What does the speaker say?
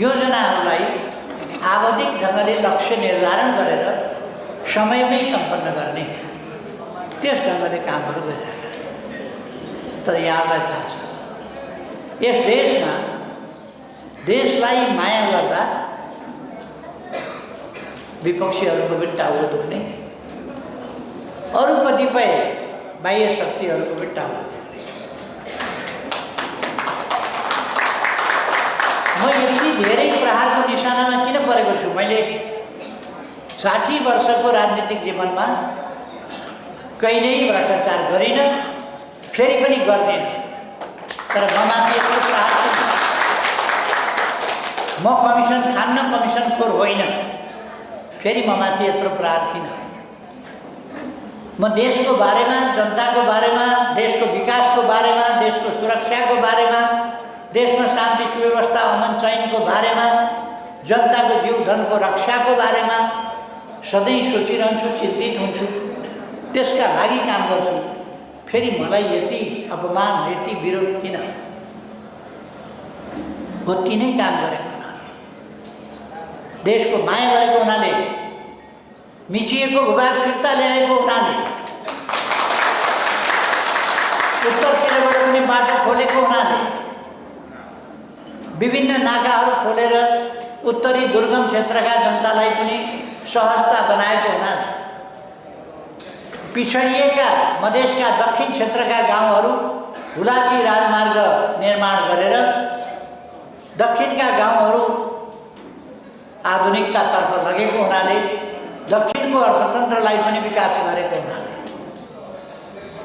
योजनाहरूलाई आवधिक ढङ्गले लक्ष्य निर्धारण गरेर समयमै सम्पन्न गर्ने त्यस ढङ्गले कामहरू गरिरहेका छन्। तर यहाँलाई थाहा छ यस देशमा देशलाई माया गर्दा विपक्षीहरूको पनि टाउको दुख्ने, अरू कतिपय बाह्य शक्तिहरूको पनि टाउको दुख्ने। म यति धेरै प्रहारको निशानामा किन परेको छु? मैले 60 वर्षको राजनीतिक जीवनमा कहिल्यै भ्रष्टाचार गरिनँ, फेरि पनि गर्दिनँ। तर ममाथि यत्रो प्रहार किन? म कमिसन खान्न, कमिसनखोर होइन, फेरि ममाथि यत्रो प्रहार किन? म देशको बारेमा, जनताको बारेमा, देशको विकासको बारेमा, देशको सुरक्षाको बारेमा, देशमा शान्ति सुव्यवस्था अमन चैनको बारेमा, जनताको जीवधनको रक्षाको बारेमा सधैँ सोचिरहन्छु, चिन्तित हुन्छु, त्यसका लागि काम गर्छु। फेरि मलाई यति अपमान, यति विरोध किन? म तिनै काम गरेको हुनाले, देशको माया गरेको हुनाले, मिचिएको भूभाग फिर्ता ल्याएको हुनाले, उत्तरतिरबाट पनि बाटो खोलेको हुनाले, विभिन्न नाकाहरू खोलेर उत्तरी दुर्गम क्षेत्रका जनतालाई पनि सहजता बनाएको हुनाले, पिछडिएका मधेसका दक्षिण क्षेत्रका गाउँहरू हुलाकी राजमार्ग निर्माण गरेर दक्षिणका गाउँहरू आधुनिकतातर्फ लगेको हुनाले, दक्षिणको अर्थतन्त्रलाई पनि विकास गरेको हुनाले